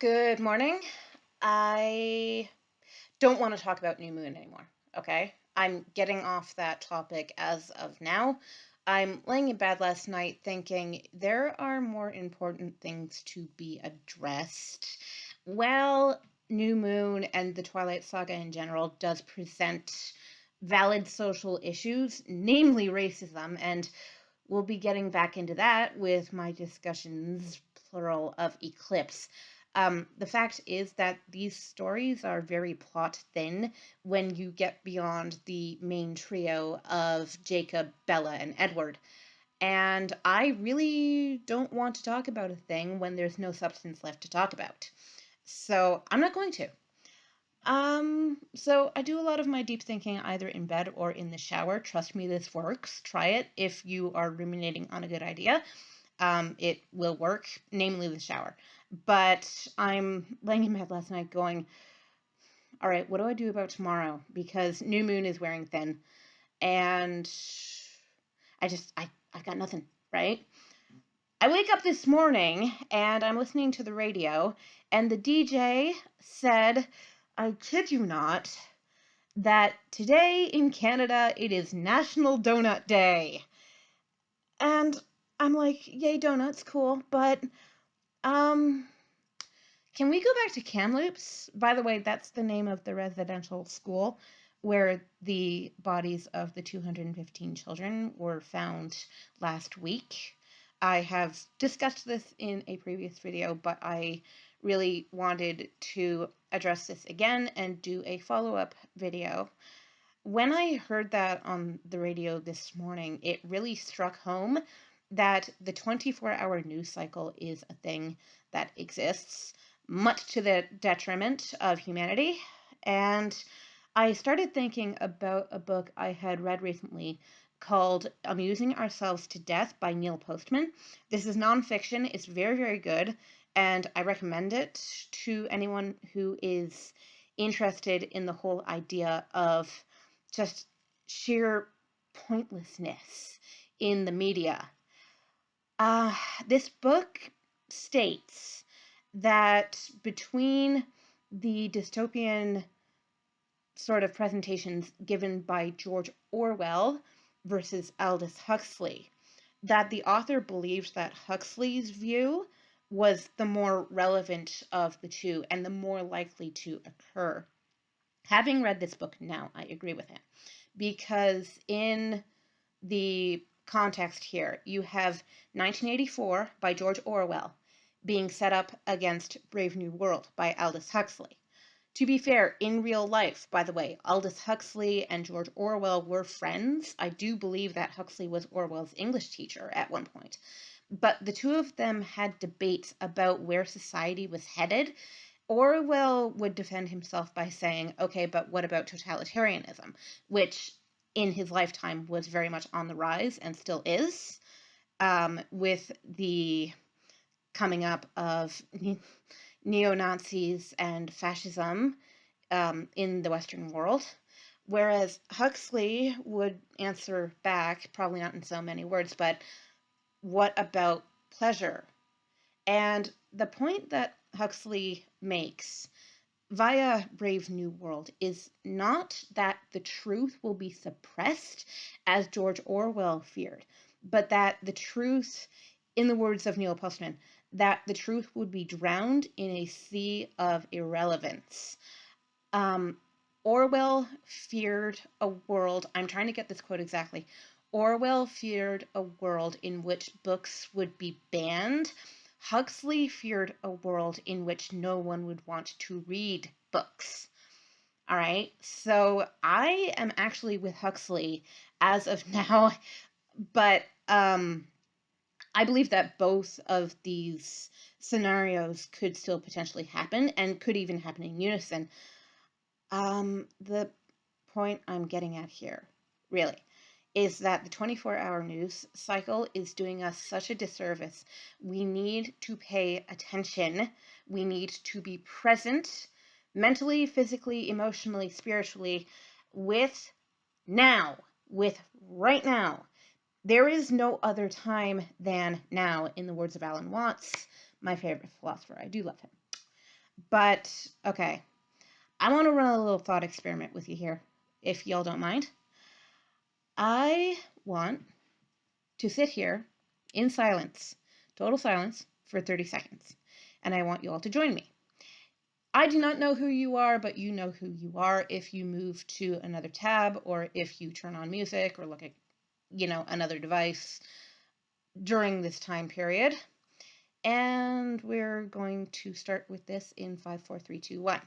Good morning. I don't want to talk about new moon anymore, okay? I'm getting off that topic as of now. I'm laying in bed last night thinking there are more important things to be addressed. Well, new moon and the Twilight Saga in general does present valid social issues, namely racism, and we'll be getting back into that with my discussions, plural, of Eclipse. The fact is that these stories are very plot thin when you get beyond the main trio of Jacob, Bella, and Edward. And I really don't want to talk about a thing when there's no substance left to talk about. So I'm not going to. So I do a lot of my deep thinking either in bed or in the shower. Trust me, this works. Try it if you are ruminating on a good idea. It will work, namely the shower. But I'm laying in bed last night going, all right, what do I do about tomorrow? Because new moon is wearing thin. And I've got nothing, right? I wake up this morning and I'm listening to the radio, and the DJ said, I kid you not, that today in Canada it is National Donut Day. And I'm like, yay, donuts, cool, but um can we go back to Kamloops? By the way, that's the name of the residential school where the bodies of the 215 children were found last week. I have discussed this in a previous video, but I really wanted to address this again and do a follow-up video. When I heard that on the radio this morning, it really struck home that the 24-hour news cycle is a thing that exists, much to the detriment of humanity. And I started thinking about a book I had read recently called Amusing Ourselves to Death by Neil Postman. This is nonfiction. It's very, very good, and I recommend it to anyone who is interested in the whole idea of just sheer pointlessness in the media. This book states that between the dystopian sort of presentations given by George Orwell versus Aldous Huxley, that the author believed that Huxley's view was the more relevant of the two and the more likely to occur. Having read this book now, I agree with him, because in the context here, you have 1984 by George Orwell being set up against Brave New World by Aldous Huxley. To be fair, in real life, by the way, Aldous Huxley and George Orwell were friends. I do believe that Huxley was Orwell's English teacher at one point. But the two of them had debates about where society was headed. Orwell would defend himself by saying, okay, but what about totalitarianism? Which in his lifetime was very much on the rise and still is, with the coming up of neo-Nazis and fascism in the Western world. Whereas Huxley would answer back, probably not in so many words, but what about pleasure? And the point that Huxley makes via Brave New World is not that the truth will be suppressed, as George Orwell feared, but that the truth, in the words of Neil Postman, that the truth would be drowned in a sea of irrelevance. Orwell feared a world, I'm trying to get this quote exactly, Orwell feared a world in which books would be banned. Huxley feared a world in which no one would want to read books. All right, so I am actually with Huxley as of now, but I believe that both of these scenarios could still potentially happen and could even happen in unison. The point I'm getting at here, really, is that the 24-hour news cycle is doing us such a disservice. We need to pay attention. We need to be present mentally, physically, emotionally, spiritually with now, with right now. There is no other time than now, in the words of Alan Watts, my favorite philosopher. I do love him. But, okay, I want to run a little thought experiment with you here, if y'all don't mind. I want to sit here in silence, total silence, for 30 seconds. And I want you all to join me. I do not know who you are, but you know who you are if you move to another tab or if you turn on music or look at, another device during this time period. And we're going to start with this in 5, 4, 3, 2, 1.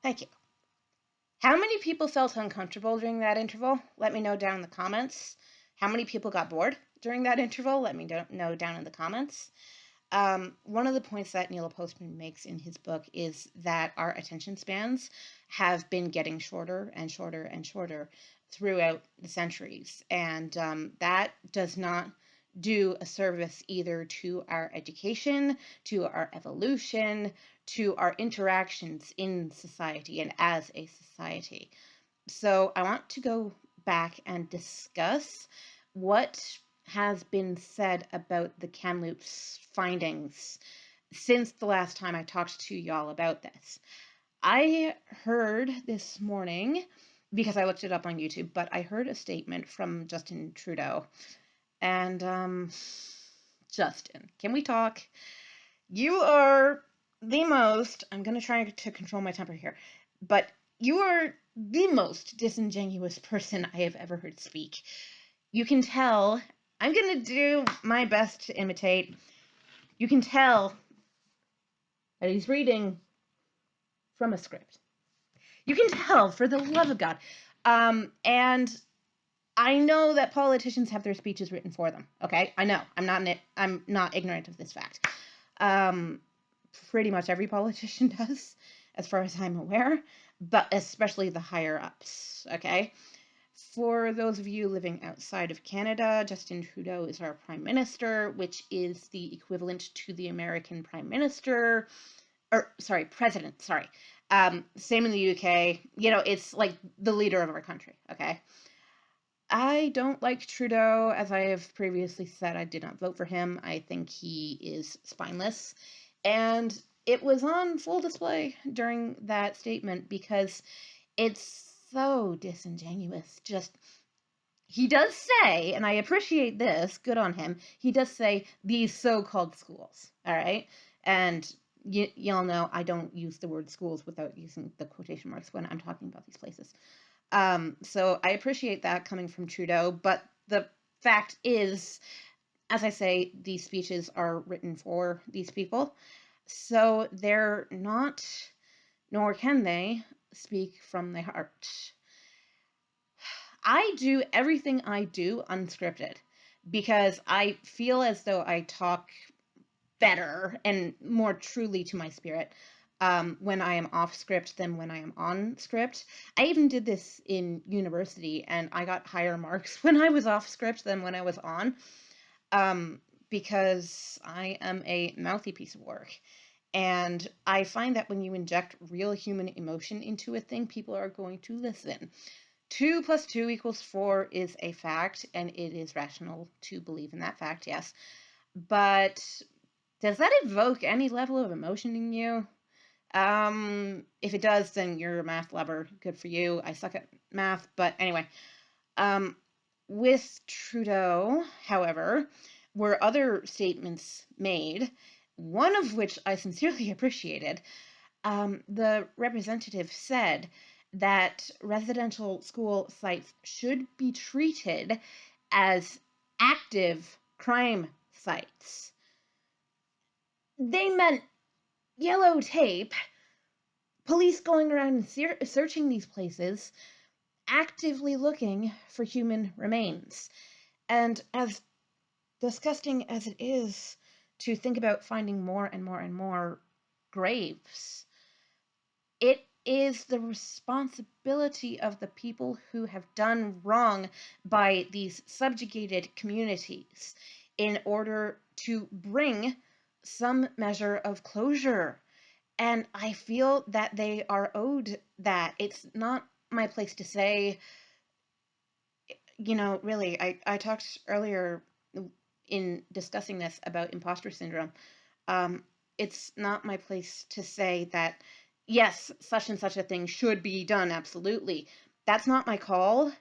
Thank you. How many people felt uncomfortable during that interval? Let me know down in the comments. How many people got bored during that interval? Let me know down in the comments. One of the points that Neil Postman makes in his book is that our attention spans have been getting shorter and shorter and shorter throughout the centuries. And that does not do a service either to our education, to our evolution, to our interactions in society and as a society. So I want to go back and discuss what has been said about the Kamloops findings since the last time I talked to y'all about this. I heard this morning, because I looked it up on YouTube, but I heard a statement from Justin Trudeau. And, Justin, can we talk? You are the most, I'm going to try to control my temper here, but you are the most disingenuous person I have ever heard speak. You can tell, I'm going to do my best to imitate. You can tell that he's reading from a script. You can tell, for the love of God. And I know that politicians have their speeches written for them. Okay, I know. I'm not ignorant of this fact. Pretty much every politician does, as far as I'm aware, but especially the higher ups. Okay. For those of you living outside of Canada, Justin Trudeau is our Prime Minister, which is the equivalent to the American Prime Minister, President, sorry. Same in the UK. It's like the leader of our country, okay? I don't like Trudeau. As I have previously said, I did not vote for him. I think he is spineless. And it was on full display during that statement because it's so disingenuous. He does say, and I appreciate this, good on him, he does say these so-called schools, all right? And y'all know I don't use the word schools without using the quotation marks when I'm talking about these places. So I appreciate that coming from Trudeau, but the fact is, as I say, these speeches are written for these people, so they're not, nor can they, speak from their heart. I do everything I do unscripted because I feel as though I talk better and more truly to my spirit when I am off script than when I am on script. I even did this in university and I got higher marks when I was off script than when I was on because I am a mouthy piece of work. And I find that when you inject real human emotion into a thing, people are going to listen. 2 + 2 = 4 is a fact, and it is rational to believe in that fact, yes. But does that evoke any level of emotion in you? If it does, then you're a math lover. Good for you. I suck at math, but anyway. With Trudeau, however, were other statements made, one of which I sincerely appreciated. The representative said that residential school sites should be treated as active crime sites. They meant yellow tape, police going around and searching these places, actively looking for human remains. And as disgusting as it is to think about finding more and more and more graves. It is the responsibility of the people who have done wrong by these subjugated communities in order to bring some measure of closure. And I feel that they are owed that. It's not my place to say, really, I talked earlier in discussing this about imposter syndrome. Um, it's not my place to say that, yes, such and such a thing should be done, absolutely. That's not my call.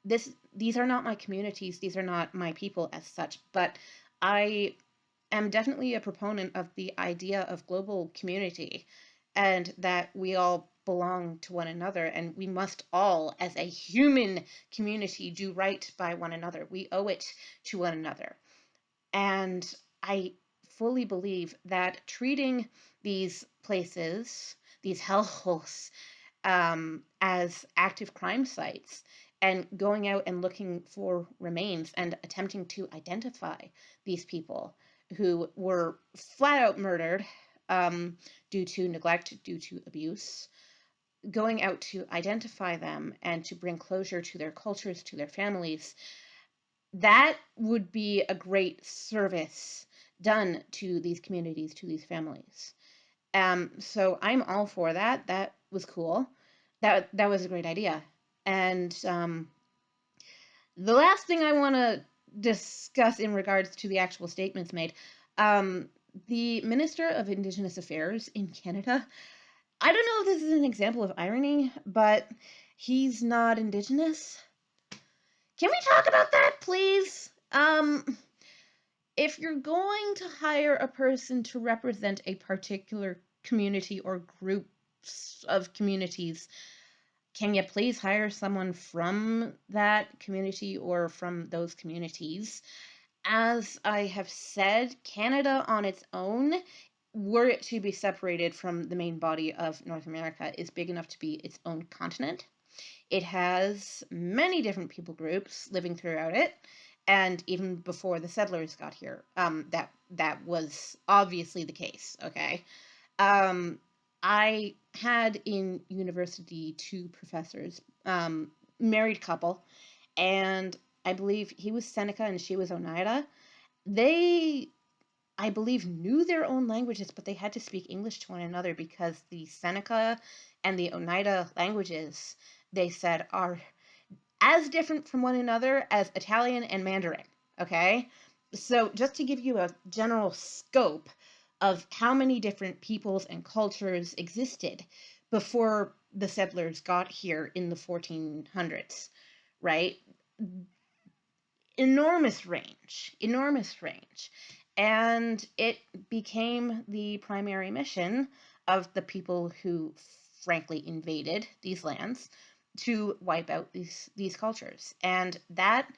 These are not my communities, these are not my people as such, but I am definitely a proponent of the idea of global community and that we all belong to one another and we must all, as a human community, do right by one another. We owe it to one another. And I fully believe that treating these places, these hellholes, as active crime sites and going out and looking for remains and attempting to identify these people who were flat out murdered due to neglect, due to abuse, going out to identify them and to bring closure to their cultures, to their families, that would be a great service done to these communities, to these families. So I'm all for that. That was cool. That was a great idea. And the last thing I want to discuss in regards to the actual statements made, the Minister of Indigenous Affairs in Canada, I don't know if this is an example of irony, but he's not Indigenous. Can we talk about that, please? If you're going to hire a person to represent a particular community or groups of communities, can you please hire someone from that community or from those communities? As I have said, Canada on its own, were it to be separated from the main body of North America, is big enough to be its own continent. It has many different people groups living throughout it, and even before the settlers got here, that was obviously the case. Okay, I had in university two professors, married couple, and I believe he was Seneca and she was Oneida. They, I believe, knew their own languages, but they had to speak English to one another because the Seneca and the Oneida languages, they said, are as different from one another as Italian and Mandarin. Okay? So, just to give you a general scope of how many different peoples and cultures existed before the settlers got here in the 1400s, right? Enormous range, enormous range. And it became the primary mission of the people who frankly invaded these lands to wipe out these cultures. And that,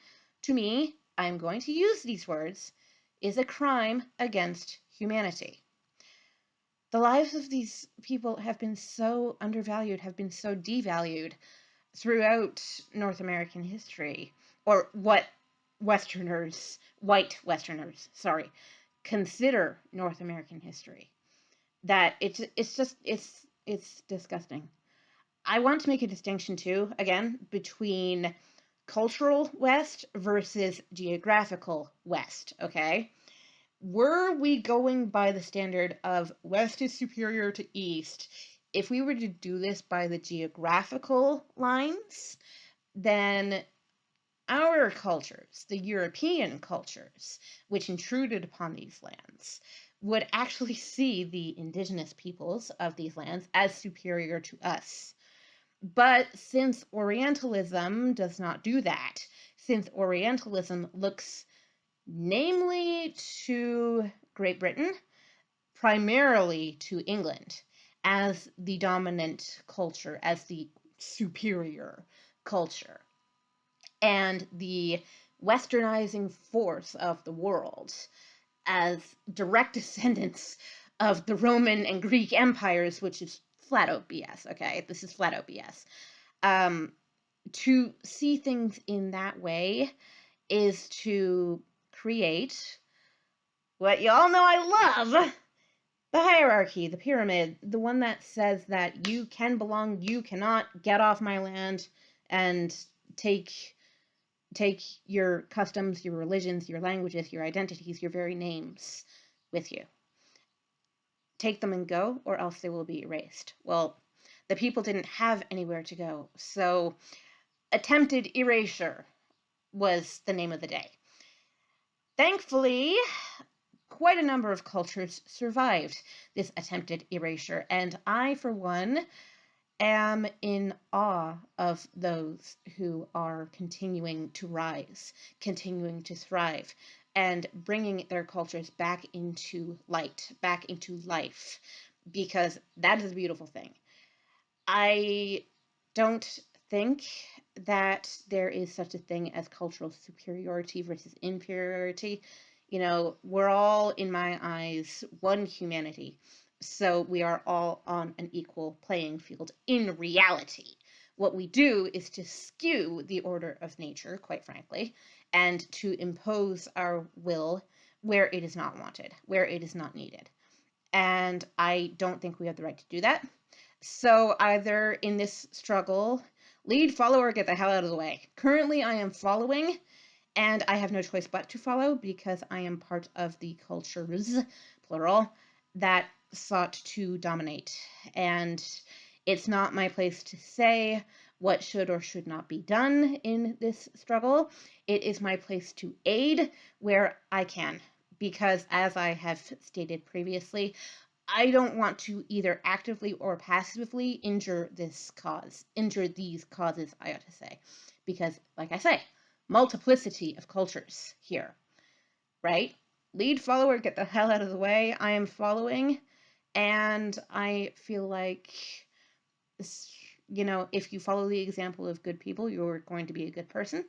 to me, I'm going to use these words, is a crime against humanity. The lives of these people have been so undervalued, have been so devalued throughout North American history, or what white Westerners, sorry, consider North American history, that it's disgusting. I want to make a distinction too, again, between cultural West versus geographical West, okay? Were we going by the standard of West is superior to East, if we were to do this by the geographical lines, then our cultures, the European cultures, which intruded upon these lands, would actually see the indigenous peoples of these lands as superior to us. But since Orientalism does not do that, since Orientalism looks namely to Great Britain, primarily to England, as the dominant culture, as the superior culture, and the westernizing force of the world, as direct descendants of the Roman and Greek empires, which is flat out BS, okay? This is flat out BS. To see things in that way is to create what you all know I love, the hierarchy, the pyramid, the one that says that you can belong, you cannot get off my land and take your customs, your religions, your languages, your identities, your very names with you. Take them and go, or else they will be erased. Well, the people didn't have anywhere to go, so attempted erasure was the name of the day. Thankfully, quite a number of cultures survived this attempted erasure, and I, for one, am in awe of those who are continuing to rise, continuing to thrive, and bringing their cultures back into light, back into life, because that is a beautiful thing. I don't think that there is such a thing as cultural superiority versus inferiority. You know, we're all, in my eyes, one humanity. So we are all on an equal playing field in reality. What we do is to skew the order of nature, quite frankly, and to impose our will where it is not wanted, where it is not needed. And I don't think we have the right to do that. So either in this struggle, lead, follow, or get the hell out of the way. Currently, I am following, and I have no choice but to follow because I am part of the cultures, plural, that sought to dominate. And it's not my place to say what should or should not be done in this struggle. It is my place to aid where I can, because as I have stated previously, I don't want to either actively or passively injure these causes, I ought to say. Because, like I say, multiplicity of cultures here, right? Lead, follower, get the hell out of the way. I am following, and I feel like, you know, if you follow the example of good people, you're going to be a good person.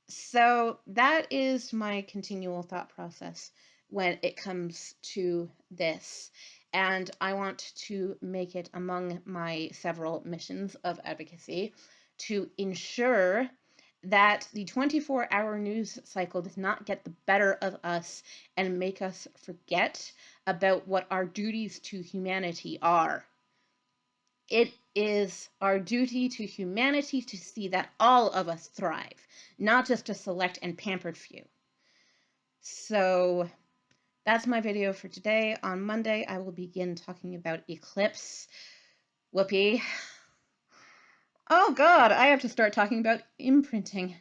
So that is my continual thought process when it comes to this. And I want to make it among my several missions of advocacy to ensure that the 24-hour news cycle does not get the better of us and make us forget about what our duties to humanity are. It is our duty to humanity to see that all of us thrive, not just a select and pampered few. So that's my video for today. On Monday, I will begin talking about eclipse. Whoopee. Oh God, I have to start talking about imprinting.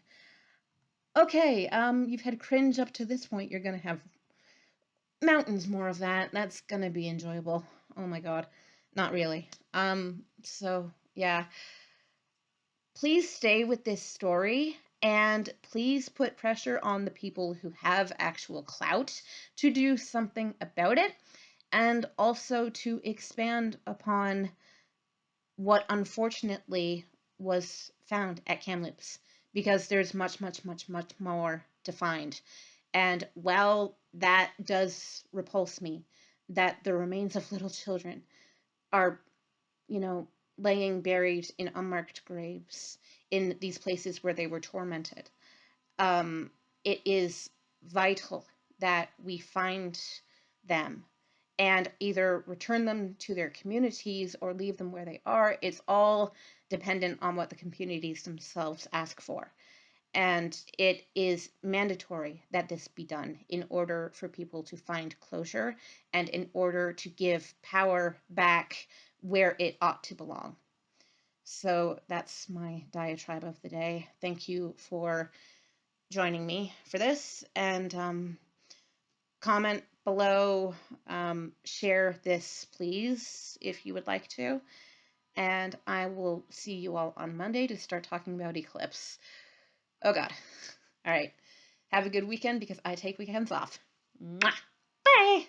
Okay, you've had cringe up to this point. You're gonna have mountains more of that. That's gonna be enjoyable. Oh my God. Not really. So yeah. Please stay with this story and please put pressure on the people who have actual clout to do something about it, and also to expand upon what unfortunately was found at Kamloops, because there's much, much, much, much more to find. And while that does repulse me, that the remains of little children are, you know, laying buried in unmarked graves in these places where they were tormented, it is vital that we find them and either return them to their communities or leave them where they are. It's all dependent on what the communities themselves ask for. And it is mandatory that this be done in order for people to find closure and in order to give power back where it ought to belong. So that's my diatribe of the day. Thank you for joining me for this, and comment below, share this please if you would like to, and I will see you all on Monday to start talking about eclipse. Oh God. All right. Have a good weekend because I take weekends off. Mwah. Bye.